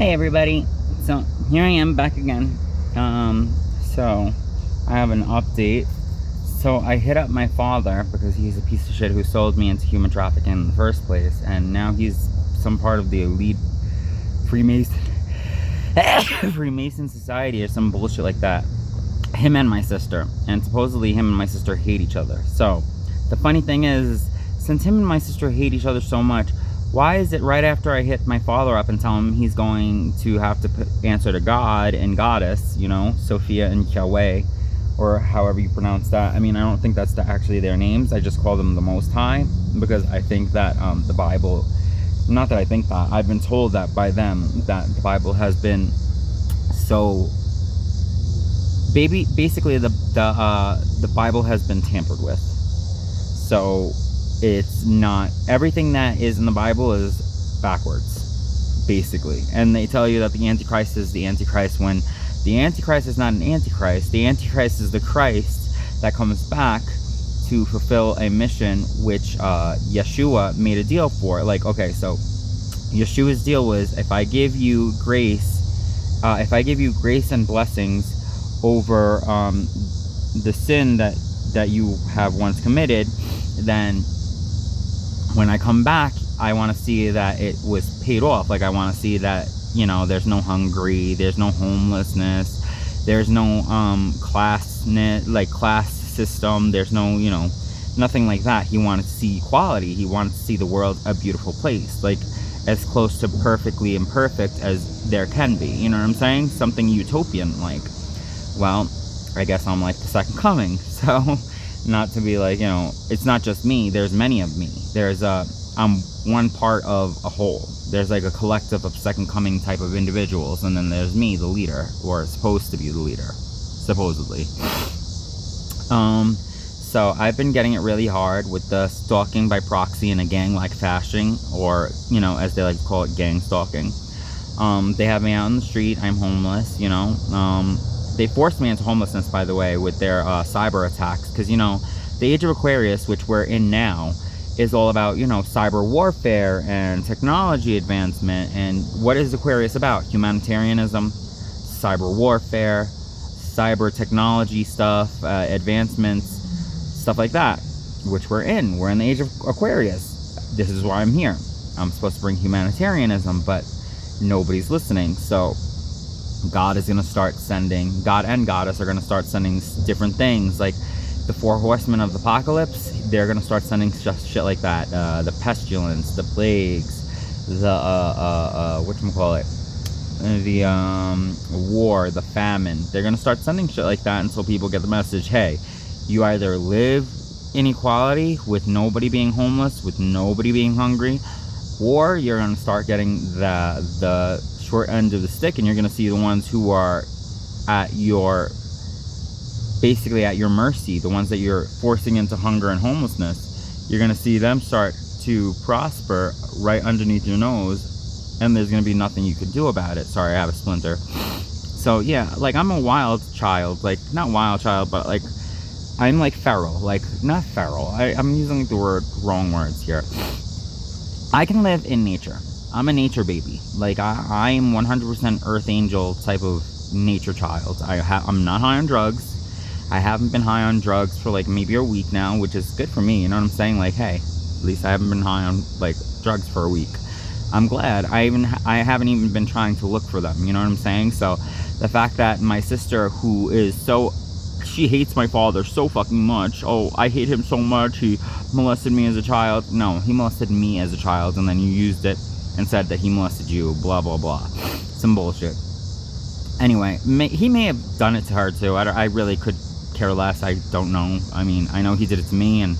Hey everybody, so here I am back again. So I have an update. So I hit up my father because he's a piece of shit who sold me into human trafficking in the first place, and now he's some part of the elite Freemason Freemason society or some bullshit like that. Him and my sister, and supposedly him and my sister hate each other. So the funny thing is, since him and my sister hate each other so much, why is it right after I hit my father up and tell him he's going to have to answer to God and Goddess, you know, Sophia and Yahweh, or however you pronounce that. I mean, I don't think that's actually their names. I just call them the Most High because I think that the Bible, not that I think that, I've been told that by them, that the Bible has been so, basically the Bible has been tampered with. So it's not, everything that is in the Bible is backwards, basically. And they tell you that the Antichrist is the Antichrist when the Antichrist is not an Antichrist. The Antichrist is the Christ that comes back to fulfill a mission which Yeshua made a deal for. Like, okay, so Yeshua's deal was, if I give you grace and blessings over the sin that you have once committed, then when I come back, I want to see that it was paid off. Like, I want to see that, you know, there's no hungry, there's no homelessness, there's no class system, there's no, you know, nothing like that. He wanted to see equality. He wanted to see the world a beautiful place, like as close to perfectly imperfect as there can be. You know what I'm saying? Something utopian, like. Well, I guess I'm like the second coming. So not to be like, you know, it's not just me, there's many of me. I'm one part of a whole. There's like a collective of second coming type of individuals, and then there's me, the leader, or supposed to be the leader, supposedly. So I've been getting it really hard with the stalking by proxy in a gang-like fashion, or, you know, as they like to call it, gang stalking. They have me out in the street, I'm homeless, you know. They forced me into homelessness, by the way, with their cyber attacks, because, you know, the age of Aquarius, which we're in now, is all about, you know, cyber warfare and technology advancement. And what is Aquarius about? Humanitarianism, cyber warfare, cyber technology stuff, advancements, stuff like that, which we're in. We're in the age of Aquarius. This is why I'm here. I'm supposed to bring humanitarianism, but nobody's listening. So God is going to start sending, God and Goddess are going to start sending different things, like the 4 horsemen of the apocalypse. They're going to start sending just shit like that. The pestilence, the plagues, the whatchamacallit, the war, the famine. They're going to start sending shit like that until people get the message, hey, you either live in equality with nobody being homeless, with nobody being hungry, or you're going to start getting the short end of the stick, and you're going to see the ones who are at your, basically at your mercy, the ones that you're forcing into hunger and homelessness. You're going to see them start to prosper right underneath your nose, and there's going to be nothing you can do about it. Sorry, I have a splinter. So yeah, like, I'm a wild child, like, not wild child, but like, I'm like feral, like, not feral, I'm using the wrong words here. I can live in nature. I'm a nature baby. Like, I am 100% Earth Angel type of nature child. I'm not high on drugs. I haven't been high on drugs for like maybe a week now, which is good for me. You know what I'm saying? Like, hey, at least I haven't been high on like drugs for a week. I'm glad. I haven't even been trying to look for them. You know what I'm saying? So the fact that my sister, who is so, she hates my father so fucking much. Oh, I hate him so much. He molested me as a child. No, he molested me as a child, and then you used it and said that he molested you, blah, blah, blah. Some bullshit. Anyway, he may have done it to her, too. I really could care less. I don't know. I mean, I know he did it to me, and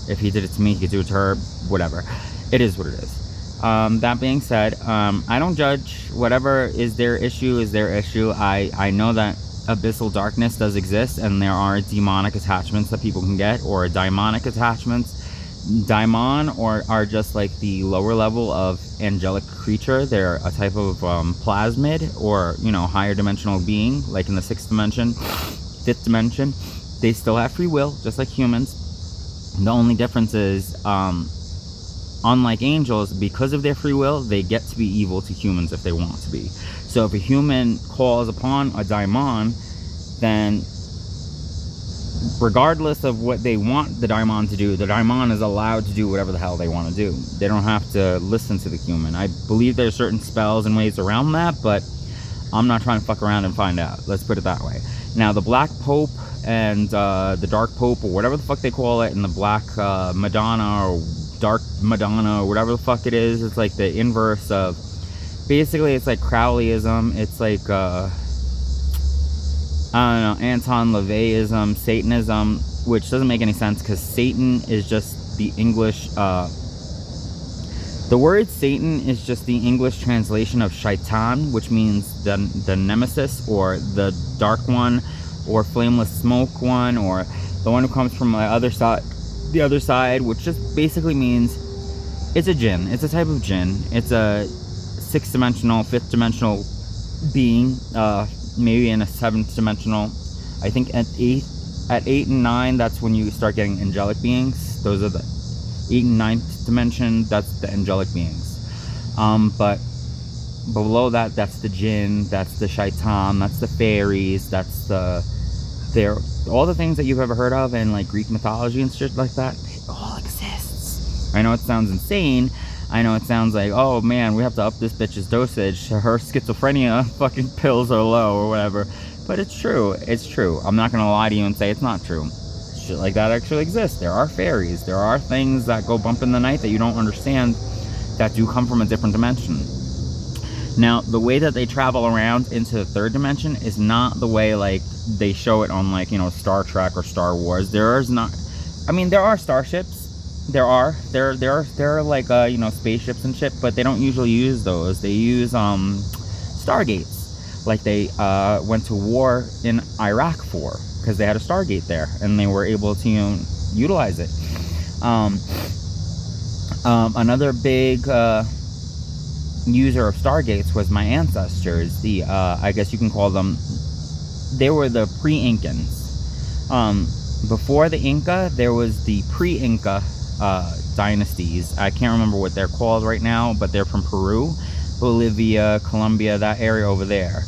if he did it to me, he could do it to her. Whatever. It is what it is. That being said, I don't judge. Whatever is their issue is their issue. I know that abyssal darkness does exist, and there are demonic attachments that people can get, or daimonic attachments. Daimon are just like the lower level of angelic creature. They're a type of plasmid, or, you know, higher dimensional being, like in the 6th dimension, 5th dimension. They still have free will, just like humans. The only difference is unlike angels, because of their free will, they get to be evil to humans if they want to be. So if a human calls upon a daimon, then regardless of what they want the daimon to do, the daimon is allowed to do whatever the hell they want to do. They don't have to listen to the human. I believe there's certain spells and ways around that, but I'm not trying to fuck around and find out. Let's put it that way. Now, the Black Pope and the Dark Pope, or whatever the fuck they call it, and the Black Madonna or Dark Madonna or whatever the fuck it is, it's like the inverse of, basically it's like Crowleyism. It's like I don't know, Anton LaVeyism, Satanism, which doesn't make any sense because Satan is just the English, the word Satan is just the English translation of shaitan, which means the nemesis, or the dark one, or flameless smoke one, or the one who comes from the other side, which just basically means it's a jinn. It's a type of jinn. It's a 6-dimensional, 5th-dimensional being, maybe in a 7th dimensional. I think at 8 and 9, that's when you start getting angelic beings. Those are the 8th and 9th dimension, that's the angelic beings. But below that, that's the jinn, that's the shaitan, that's the fairies, that's all the things that you've ever heard of in like Greek mythology and shit like that. It all exists. I know it sounds insane. I know it sounds like, oh man, we have to up this bitch's dosage. Her schizophrenia fucking pills are low or whatever. But it's true. It's true. I'm not going to lie to you and say it's not true. Shit like that actually exists. There are fairies. There are things that go bump in the night that you don't understand that do come from a different dimension. Now, the way that they travel around into the 3rd dimension is not the way like they show it on like, you know, Star Trek or Star Wars. There are starships. There are like you know, spaceships and shit, but they don't usually use those. They use stargates, like they went to war in Iraq for, because they had a stargate there and they were able to, you know, utilize it. Another big user of stargates was my ancestors. The I guess you can call them, they were the pre-Incans. Before the Inca, there was the pre-Inca dynasties. I can't remember what they're called right now, but they're from Peru, Bolivia, Colombia, that area over there.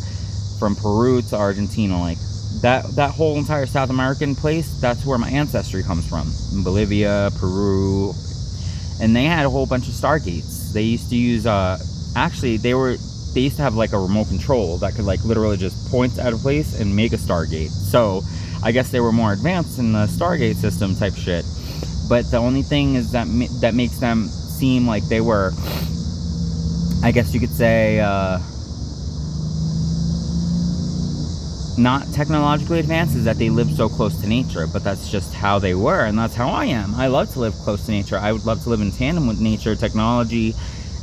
From Peru to Argentina, like that whole entire South American place, that's where my ancestry comes from. In Bolivia, Peru. And they had a whole bunch of stargates. They used to use actually they used to have like a remote control that could like literally just point at a place and make a stargate. So I guess they were more advanced in the stargate system type shit. But the only thing is that makes them seem like they were, I guess you could say, not technologically advanced, is that they lived so close to nature. But that's just how they were, and that's how I am. I love to live close to nature. I would love to live in tandem with nature, technology,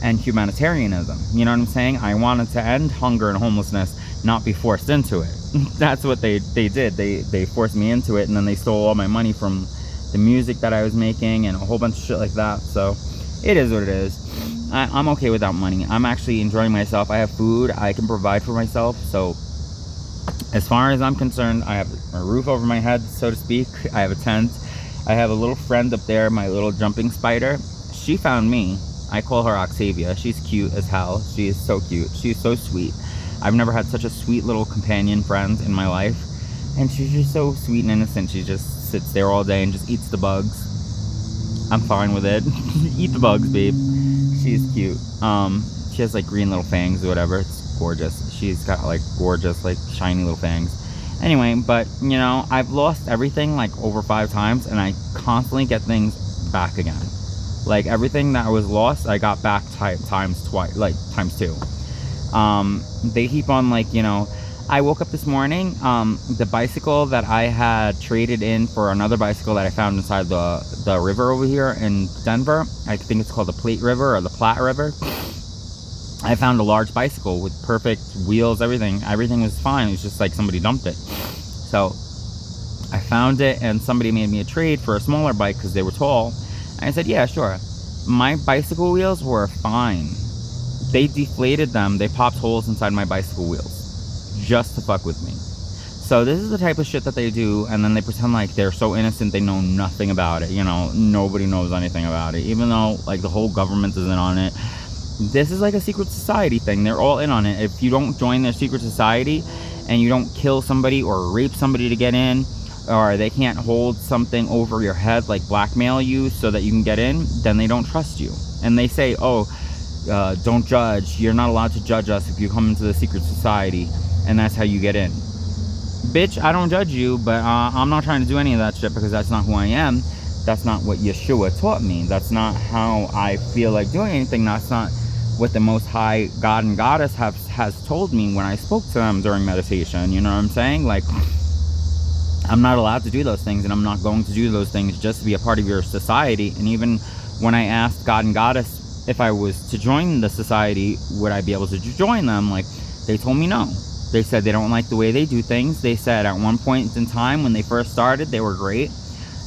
and humanitarianism. You know what I'm saying? I wanted to end hunger and homelessness, not be forced into it. That's what they did. They forced me into it, and then they stole all my money from the music that I was making and a whole bunch of shit like that. So it is what it is. I'm okay without money. I'm actually enjoying myself. I have food. I can provide for myself. So as far as I'm concerned, I have a roof over my head, so to speak. I have a tent. I have a little friend up there, my little jumping spider. She found me. I call her Octavia. She's cute as hell. She is so cute. She's so sweet. I've never had such a sweet little companion friend in my life. And she's just so sweet and innocent. She just sits there all day and just eats the bugs. I'm fine with it. Eat the bugs, babe. She's cute. She has like green little fangs or whatever. It's gorgeous. She's got like gorgeous, like shiny little fangs. Anyway, but you know, I've lost everything like over 5 times, and I constantly get things back again. Like everything that was lost, I got back times 2. They keep on like, you know, I woke up this morning, the bicycle that I had traded in for another bicycle that I found inside the river over here in Denver. I think it's called the Plate River or the Platte River. I found a large bicycle with perfect wheels, everything. Everything was fine. It was just like somebody dumped it. So I found it, and somebody made me a trade for a smaller bike because they were tall. And I said, yeah, sure. My bicycle wheels were fine. They deflated them. They popped holes inside my bicycle wheels just to fuck with me. So this is the type of shit that they do, and then they pretend like they're so innocent they know nothing about it. You know, nobody knows anything about it, even though like the whole government is in on it. This is like a secret society thing. They're all in on it. If you don't join their secret society and you don't kill somebody or rape somebody to get in, or they can't hold something over your head, like blackmail you so that you can get in, then they don't trust you. And they say, oh, don't judge. You're not allowed to judge us if you come into the secret society, and that's how you get in. Bitch, I don't judge you, but I'm not trying to do any of that shit because that's not who I am. That's not what Yeshua taught me. That's not how I feel like doing anything. That's not what the Most High God and Goddess has told me when I spoke to them during meditation. You know what I'm saying? Like, I'm not allowed to do those things, and I'm not going to do those things just to be a part of your society. And even when I asked God and Goddess if I was to join the society, would I be able to join them, like, they told me no. They said they don't like the way they do things. They said at one point in time when they first started, they were great.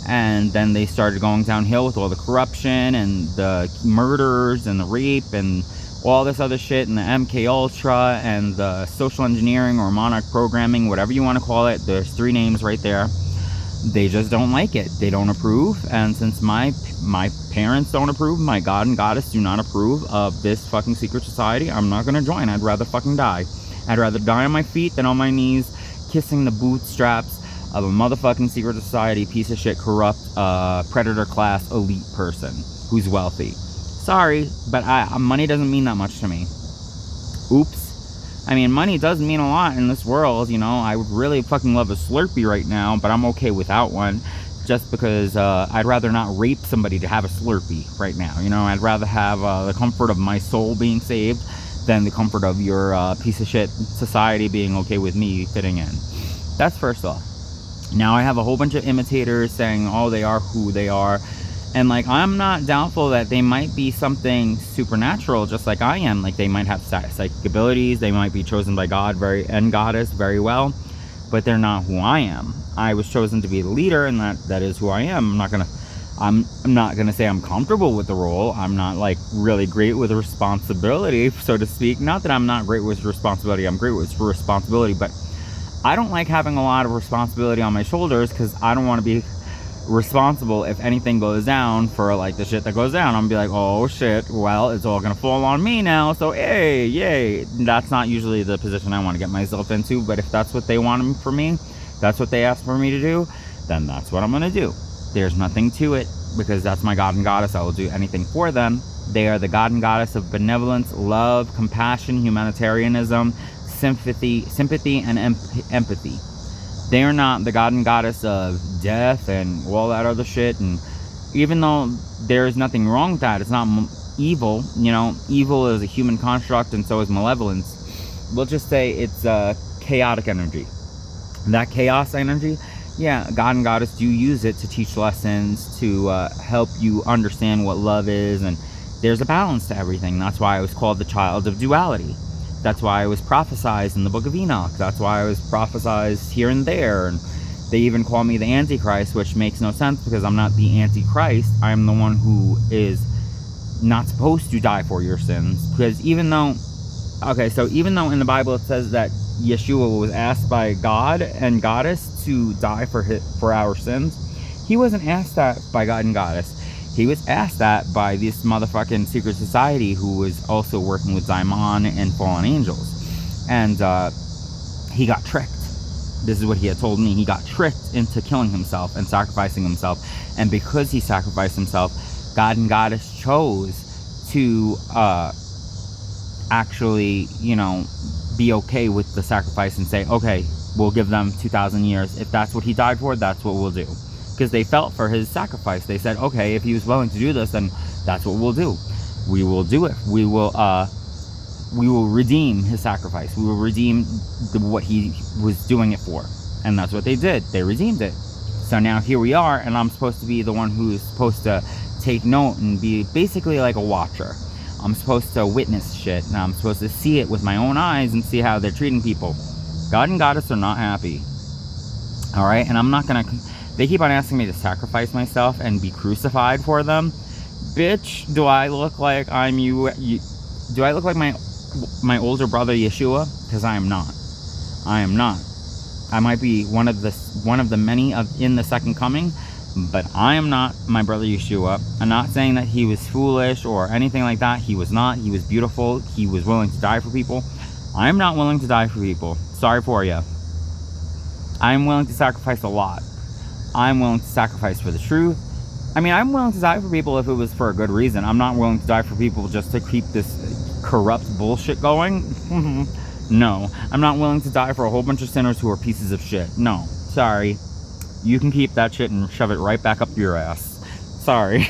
And then they started going downhill with all the corruption and the murders and the rape and all this other shit and the MK Ultra and the social engineering or monarch programming, whatever you want to call it. There's 3 names right there. They just don't like it. They don't approve. And since my parents don't approve, my God and Goddess do not approve of this fucking secret society, I'm not going to join. I'd rather fucking die. I'd rather die on my feet than on my knees, kissing the bootstraps of a motherfucking secret society, piece of shit, corrupt, predator class, elite person who's wealthy. Sorry, but money doesn't mean that much to me. Oops. I mean, money does mean a lot in this world, you know. I would really fucking love a Slurpee right now, but I'm okay without one. Just because I'd rather not rape somebody to have a Slurpee right now, you know. I'd rather have the comfort of my soul being saved than the comfort of your piece of shit society being okay with me fitting in. That's first off. Now I have a whole bunch of imitators saying, oh, they are who they are. And like, I'm not doubtful that they might be something supernatural just like I am. Like, they might have psychic abilities. They might be chosen by God and Goddess very well. But they're not who I am. I was chosen to be the leader, and that is who I am. I'm not gonna say I'm comfortable with the role. I'm not like really great with responsibility, so to speak. Not that I'm not great with responsibility. I'm great with responsibility, but I don't like having a lot of responsibility on my shoulders because I don't want to be responsible if anything goes down for like the shit that goes down. I'm gonna be like, oh shit, well, it's all gonna fall on me now, so hey, yay. That's not usually the position I want to get myself into, but if that's what they want for me, that's what they ask for me to do, then that's what I'm gonna do. There's nothing to it, because that's my God and Goddess. I will do anything for them. They are the God and Goddess of benevolence, love, compassion, humanitarianism, sympathy, and empathy. They are not the God and Goddess of death and all that other shit. And even though there is nothing wrong with that, it's not evil. You know, evil is a human construct, and so is malevolence. We'll just say it's chaotic energy. That chaos energy, yeah, God and Goddess do use it to teach lessons, to help you understand what love is, and there's a balance to everything. That's why I was called the child of duality. That's why I was prophesized in the book of Enoch. That's why I was prophesized here and there. And they even call me the Antichrist, which makes no sense because I'm not the Antichrist. I'm the one who is not supposed to die for your sins. Because even though in the Bible it says that Yeshua was asked by God and Goddess to die for our sins, he wasn't asked that by God and Goddess. He was asked that by this motherfucking secret society who was also working with Daimon and fallen angels. And he got tricked. This is what he had told me. He got tricked into killing himself and sacrificing himself. And because he sacrificed himself, God and Goddess chose to actually, you know, be okay with the sacrifice and say, okay, we'll give them 2,000 years. If that's what he died for, that's what we'll do. Because they felt for his sacrifice. They said, okay, if he was willing to do this, then that's what we'll do. We will do it. We will redeem his sacrifice. We will redeem what he was doing it for. And that's what they did. They redeemed it. So now here we are, and I'm supposed to be the one who's supposed to take note and be basically like a watcher. I'm supposed to witness shit, and I'm supposed to see it with my own eyes and see how they're treating people. God and Goddess are not happy. Alright? And I'm not gonna... They keep on asking me to sacrifice myself and be crucified for them. Bitch, do I look like I'm you do I look like my older brother Yeshua? Because I am not. I am not. I might be one of the many in the second coming, but I am not my brother Yeshua. I'm not saying that he was foolish or anything like that. He was not. He was beautiful. He was willing to die for people. I'm not willing to die for people. Sorry for you. I'm willing to sacrifice a lot. I'm willing to sacrifice for the truth. I mean, I'm willing to die for people if it was for a good reason. I'm not willing to die for people just to keep this corrupt bullshit going. No. I'm not willing to die for a whole bunch of sinners who are pieces of shit. No. Sorry. You can keep that shit and shove it right back up your ass. Sorry.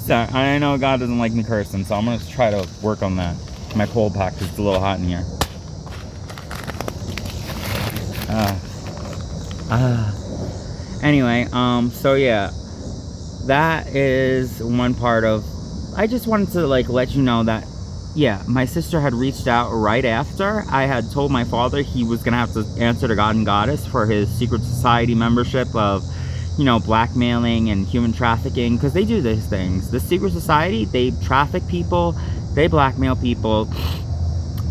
Sorry. I know God doesn't like me cursing, so I'm going to try to work on that. My cold pack is a little hot in here. Anyway, so yeah. That is one part of... I just wanted to, like, let you know that, yeah, my sister had reached out right after I had told my father he was going to have to answer to God and Goddess for his secret society membership of, you know, blackmailing and human trafficking, because they do these things. The secret society, they traffic people, they blackmail people,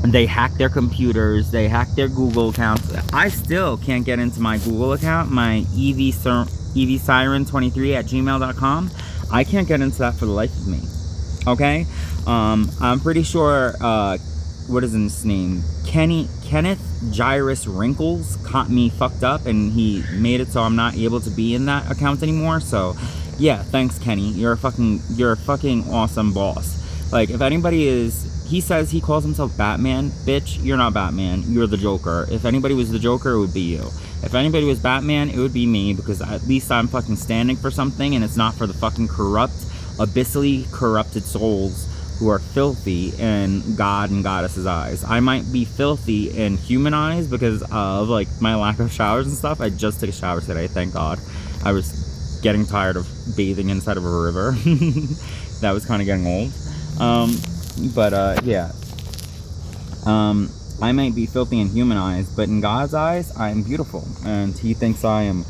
they hack their computers, they hack their Google accounts. I still can't get into my Google account, my evsiren23@gmail.com. I can't get into that for the life of me. Okay? I'm pretty sure, what is his name? Kenneth Gyrus Wrinkles caught me fucked up, and he made it so I'm not able to be in that account anymore. So, yeah, thanks, Kenny. You're a fucking awesome boss. Like, if anybody is... He says he calls himself Batman. Bitch, you're not Batman. You're the Joker. If anybody was the Joker, it would be you. If anybody was Batman, it would be me, because at least I'm fucking standing for something, and it's not for the fucking corrupt, abyssally corrupted souls who are filthy in God and Goddess's eyes. I might be filthy in human eyes because of, like, my lack of showers and stuff. I just took a shower today, thank God. I was getting tired of bathing inside of a river. That was kind of getting old. Yeah. I might be filthy in human eyes, but in God's eyes, I am beautiful. And he thinks I am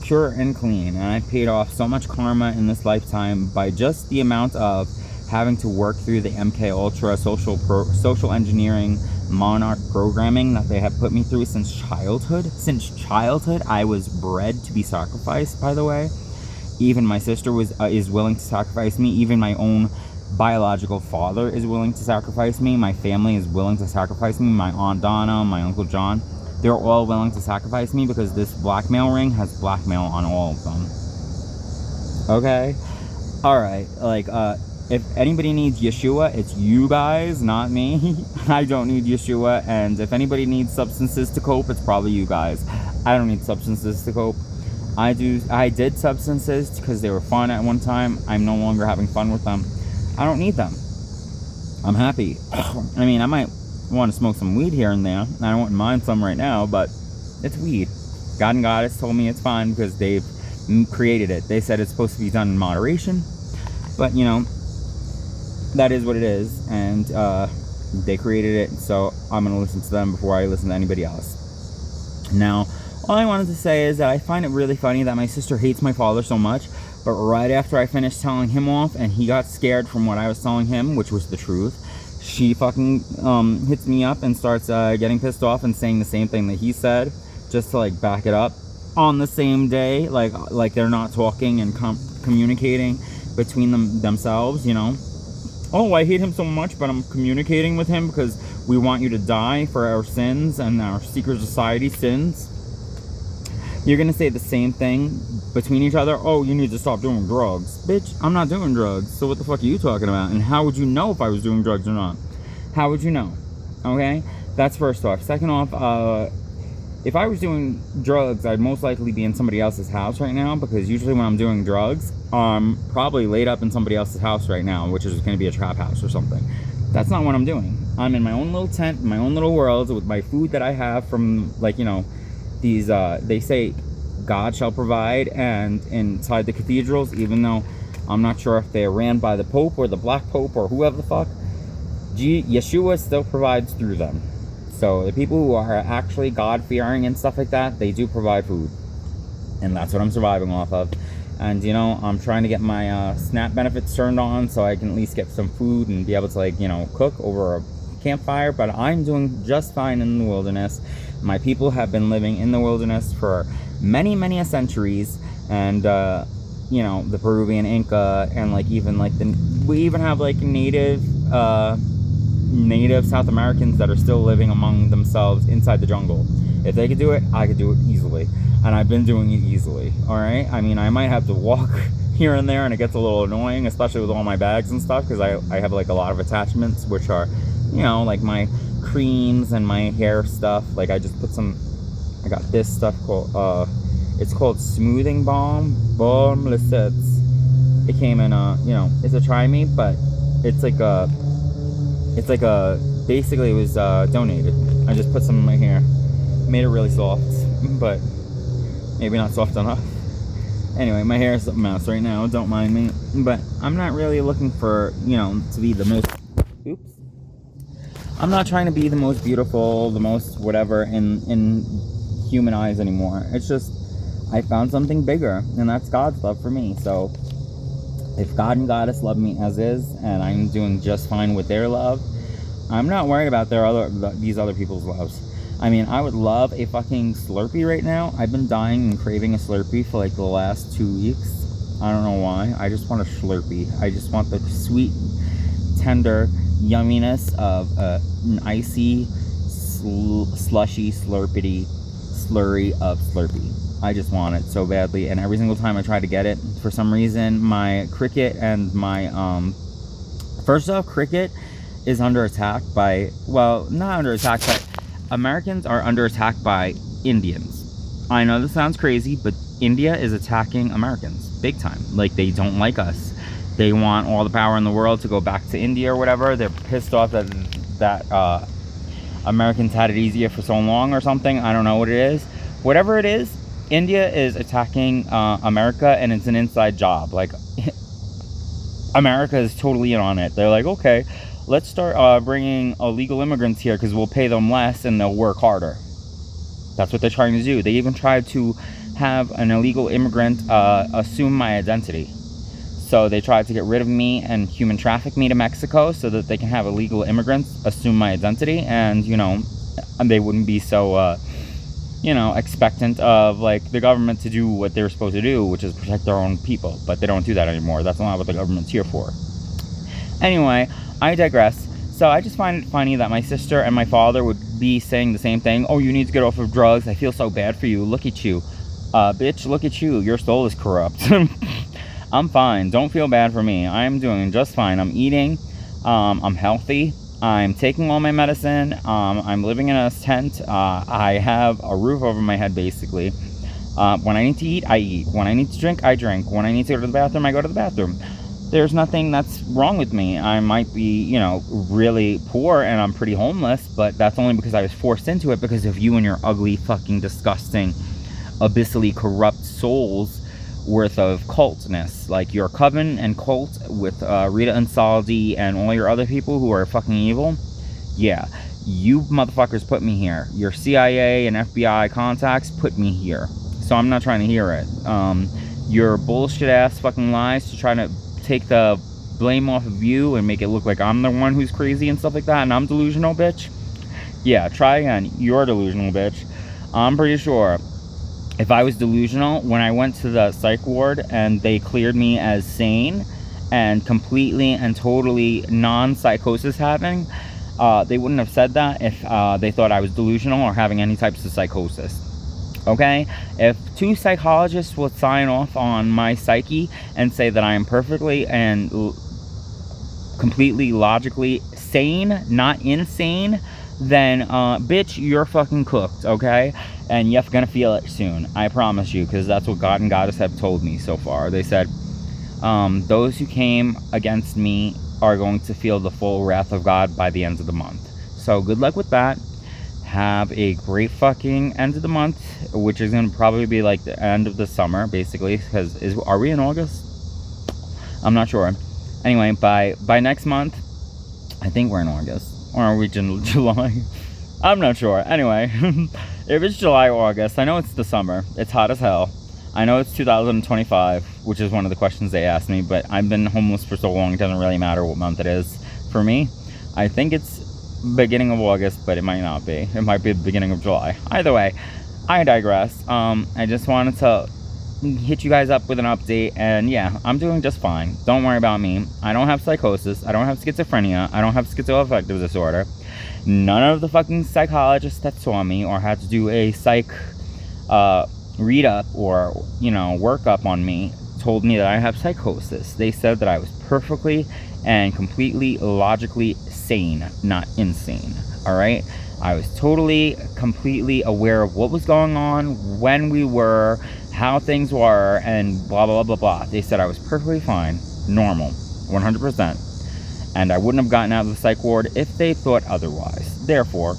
pure and clean. And I paid off so much karma in this lifetime by just the amount of having to work through the MK Ultra social engineering monarch programming that they have put me through since childhood. Since childhood, I was bred to be sacrificed, by the way. Even my sister is willing to sacrifice me. Even my own biological father is willing to sacrifice me. My family is willing to sacrifice me. My Aunt Donna, my Uncle John, they're all willing to sacrifice me because this blackmail ring has blackmail on all of them. Okay? Alright, like, if anybody needs Yeshua, it's you guys, not me. I don't need Yeshua, and if anybody needs substances to cope, it's probably you guys. I don't need substances to cope. I did substances because they were fun at one time. I'm no longer having fun with them. I don't need them. I'm happy. I mean, I might want to smoke some weed here and there. I don't mind some right now, but it's weed. God and Goddess told me it's fine because they've created it. They said it's supposed to be done in moderation, but, you know, that is what it is, and they created it, so I'm going to listen to them before I listen to anybody else. Now, all I wanted to say is that I find it really funny that my sister hates my father so much, but right after I finished telling him off and he got scared from what I was telling him, which was the truth, she fucking hits me up and starts getting pissed off and saying the same thing that he said, just to, like, back it up on the same day, like they're not talking and communicating between themselves, you know. Oh, I hate him so much, but I'm communicating with him because we want you to die for our sins and our secret society sins. You're going to say the same thing between each other. Oh, you need to stop doing drugs. Bitch, I'm not doing drugs. So what the fuck are you talking about? And how would you know if I was doing drugs or not? How would you know? Okay? That's first off. Second off, if I was doing drugs, I'd most likely be in somebody else's house right now, because usually when I'm doing drugs, I'm probably laid up in somebody else's house right now, which is going to be a trap house or something. That's not what I'm doing. I'm in my own little tent, my own little world, with my food that I have from, like, you know, these, they say God shall provide, and inside the cathedrals, even though I'm not sure if they're ran by the Pope or the Black Pope or whoever the fuck, Yeshua still provides through them. So the people who are actually God-fearing and stuff like that, they do provide food. And that's what I'm surviving off of. And, you know, I'm trying to get my SNAP benefits turned on so I can at least get some food and be able to, like, you know, cook over a campfire, but I'm doing just fine in the wilderness. My people have been living in the wilderness for many, many centuries, and you know, the Peruvian Inca, and like even like we even have like native South Americans that are still living among themselves inside the jungle. If they could do it, I could do it easily, and I've been doing it easily. All right, I mean, I might have to walk here and there, and it gets a little annoying, especially with all my bags and stuff, because I have like a lot of attachments, which are, you know, like my creams and my hair stuff. Like I just put some, I got this stuff called it's called smoothing balm Lissetz. It came in you know, it's a try me, but it's like a basically it was donated. I just put some in my hair, made it really soft, but maybe not soft enough. Anyway, my hair is a mess right now, don't mind me, but I'm not really looking for, you know, to be the most, I'm not trying to be the most beautiful, the most whatever in human eyes anymore. It's just, I found something bigger, and that's God's love for me. So if God and Goddess love me as is, and I'm doing just fine with their love, I'm not worried about these other people's loves. I mean, I would love a fucking Slurpee right now. I've been dying and craving a Slurpee for like the last 2 weeks. I don't know why. I just want a Slurpee. I just want the sweet, tender yumminess of an icy, slushy, slurry of Slurpee. I just want it so badly, and every single time I try to get it, for some reason, my Cricket and my, first off, Cricket is under attack by, well, not under attack, but Americans are under attack by Indians. I know this sounds crazy, but India is attacking Americans big time. Like, they don't like us. They want all the power in the world to go back to India or whatever. They're pissed off that Americans had it easier for so long or something. I don't know what it is. Whatever it is, India is attacking America, and it's an inside job. Like, America is totally in on it. They're like, okay, let's start bringing illegal immigrants here because we'll pay them less and they'll work harder. That's what they're trying to do. They even tried to have an illegal immigrant assume my identity. So they tried to get rid of me and human traffic me to Mexico so that they can have illegal immigrants assume my identity, and, you know, they wouldn't be so, you know, expectant of, like, the government to do what they're supposed to do, which is protect their own people. But they don't do that anymore. That's not what the government's here for. Anyway, I digress. So I just find it funny that my sister and my father would be saying the same thing. Oh, you need to get off of drugs. I feel so bad for you. Look at you. Bitch, look at you. Your soul is corrupt. I'm fine. Don't feel bad for me. I'm doing just fine. I'm eating. I'm healthy. I'm taking all my medicine. I'm living in a tent. I have a roof over my head, basically. When I need to eat, I eat. When I need to drink, I drink. When I need to go to the bathroom, I go to the bathroom. There's nothing that's wrong with me. I might be, you know, really poor and I'm pretty homeless, but that's only because I was forced into it because of you and your ugly, fucking, disgusting, abyssally corrupt souls worth of cultness. Like your coven and cult with Rita and Saldi and all your other people who are fucking evil. Yeah, you motherfuckers put me here. Your CIA and FBI contacts put me here. So I'm not trying to hear it. Your bullshit ass fucking lies to try to take the blame off of you and make it look like I'm the one who's crazy and stuff like that and I'm delusional, bitch. Yeah, try again. You're delusional, bitch. I'm pretty sure if I was delusional, when I went to the psych ward and they cleared me as sane and completely and totally non-psychosis having, they wouldn't have said that if they thought I was delusional or having any types of psychosis. Okay? If 2 psychologists would sign off on my psyche and say that I am perfectly and completely logically sane, not insane, then bitch, you're fucking cooked, okay? And you're gonna feel it soon, I promise you, because that's what God and Goddess have told me so far. They said those who came against me are going to feel the full wrath of God by the end of the month. So good luck with that. Have a great fucking end of the month, which is gonna probably be like the end of the summer, basically, because are we in August? I'm not sure. Anyway, by next month, I think we're in August. Or are we in July? I'm not sure. Anyway, if it's July or August, I know it's the summer. It's hot as hell. I know it's 2025, which is one of the questions they asked me, but I've been homeless for so long, it doesn't really matter what month it is for me. I think it's beginning of August, but it might not be. It might be the beginning of July. Either way, I digress. I just wanted to hit you guys up with an update, and yeah, I'm doing just fine. Don't worry about me. I don't have psychosis. I don't have schizophrenia. I don't have schizoaffective disorder. None of the fucking psychologists that saw me or had to do a psych read up or, you know, work up on me told me that I have psychosis. They said that I was perfectly and completely logically sane, not insane. All right, I was totally, completely aware of what was going on, when we were, how things were, and blah blah blah blah blah. They said I was perfectly fine, normal, 100%, and I wouldn't have gotten out of the psych ward if they thought otherwise. Therefore,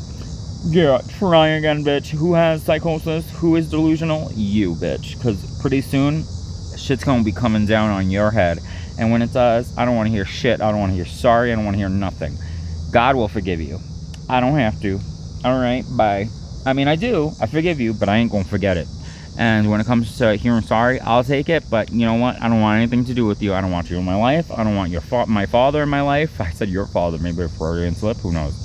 yeah, try again, bitch. Who has psychosis? Who is delusional? You, bitch. Because pretty soon, shit's gonna be coming down on your head. And when it does, I don't want to hear shit. I don't want to hear sorry. I don't want to hear nothing. God will forgive you. I don't have to. Alright, bye. I mean, I do. I forgive you, but I ain't gonna forget it. And when it comes to hearing sorry, I'll take it. But you know what? I don't want anything to do with you. I don't want you in my life. I don't want my father in my life. I said your father. Maybe a Freudian slip. Who knows?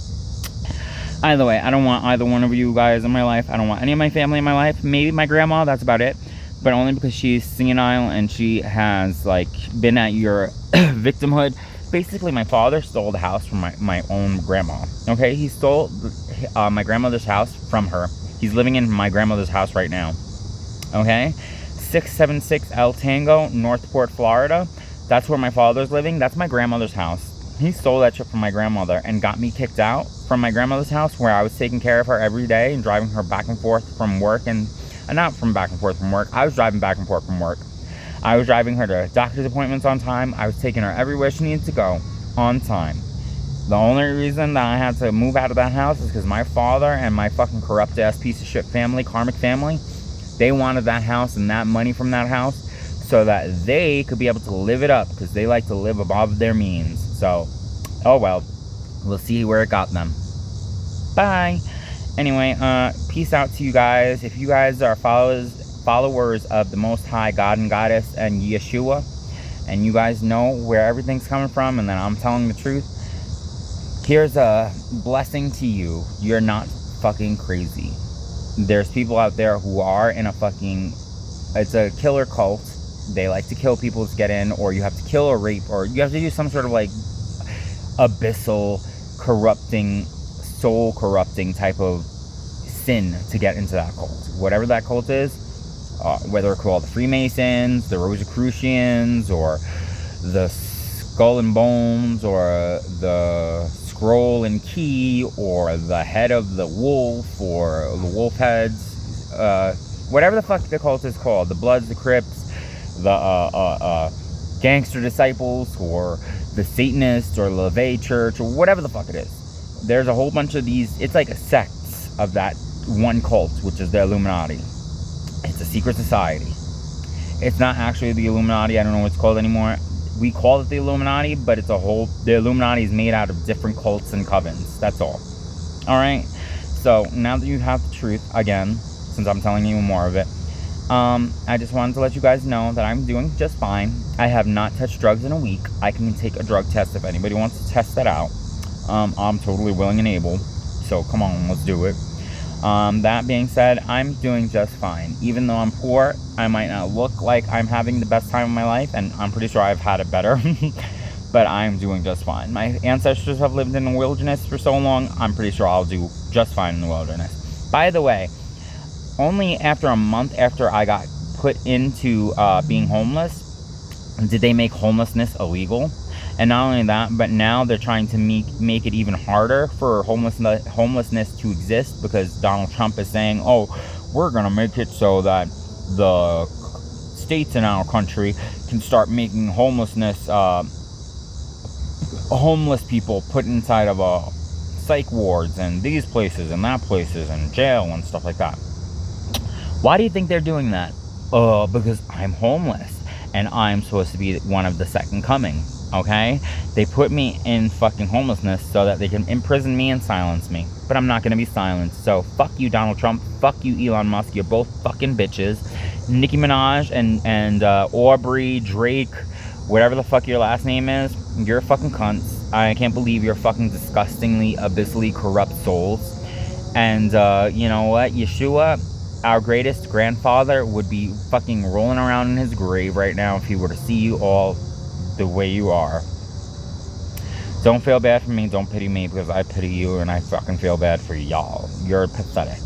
Either way, I don't want either one of you guys in my life. I don't want any of my family in my life. Maybe my grandma, that's about it. But only because she's senile and she has, like, been at your victimhood. Basically, my father stole the house from my own grandma. Okay? He stole my grandmother's house from her. He's living in my grandmother's house right now. Okay? 676 El Tango, Northport, Florida. That's where my father's living. That's my grandmother's house. He stole that shit from my grandmother and got me kicked out from my grandmother's house, where I was taking care of her every day and driving her back and forth from work. And not from back and forth from work. I was driving back and forth from work. I was driving her to doctor's appointments on time. I was taking her everywhere she needed to go on time. The only reason that I had to move out of that house is because my father and my fucking corrupt ass piece of shit family, karmic family, they wanted that house and that money from that house so that they could be able to live it up, because they like to live above their means. So, oh well, we'll see where it got them. Bye. Anyway, peace out to you guys. If you guys are followers of the Most High God and Goddess and Yeshua, and you guys know where everything's coming from, and then I'm telling the truth, here's a blessing to you. You're not fucking crazy. There's people out there who are in a fucking, it's a killer cult. They like to kill people to get in, or you have to kill or rape, or you have to do some sort of like abyssal, corrupting, soul corrupting type of sin to get into that cult. Whatever that cult is, whether it's called the Freemasons, the Rosicrucians, or the Skull and Bones, or the Scroll and Key, or the Head of the Wolf, or the Wolf Heads, whatever the fuck the cult is called, the Bloods, the Crips, the Gangster Disciples, or the Satanists, or LaVey Church, or whatever the fuck it is. There's a whole bunch of these. It's like a sect of that one cult, which is the Illuminati. It's a secret society. It's not actually the Illuminati. I don't know what it's called anymore. We call it the Illuminati, but it's a whole... The Illuminati is made out of different cults and covens. That's all. Alright? So, now that you have the truth, again, since I'm telling you more of it, I just wanted to let you guys know that I'm doing just fine. I have not touched drugs in a week. I can take a drug test if anybody wants to test that out. I'm totally willing and able. So, come on, let's do it. That being said, I'm doing just fine. Even though I'm poor, I might not look like I'm having the best time of my life, and I'm pretty sure I've had it better. But I'm doing just fine. My ancestors have lived in the wilderness for so long, I'm pretty sure I'll do just fine in the wilderness. By the way, only after a month after I got put into being homeless did they make homelessness illegal. And not only that, but now they're trying to make it even harder for homelessness to exist, because Donald Trump is saying, oh, we're going to make it so that the states in our country can start making homelessness, homeless people put inside of psych wards and these places and that places and jail and stuff like that. Why do you think they're doing that? Because I'm homeless and I'm supposed to be one of the second coming. Okay? They put me in fucking homelessness so that they can imprison me and silence me. But I'm not going to be silenced. So, fuck you, Donald Trump. Fuck you, Elon Musk. You're both fucking bitches. Nicki Minaj and Aubrey, Drake, whatever the fuck your last name is, you're fucking cunts. I can't believe you're fucking disgustingly, abyssally corrupt souls. And you know what? Yeshua, our greatest grandfather, would be fucking rolling around in his grave right now if he were to see you all the way you are. Don't feel bad for me. Don't pity me, because I pity you and I fucking feel bad for y'all. You're pathetic.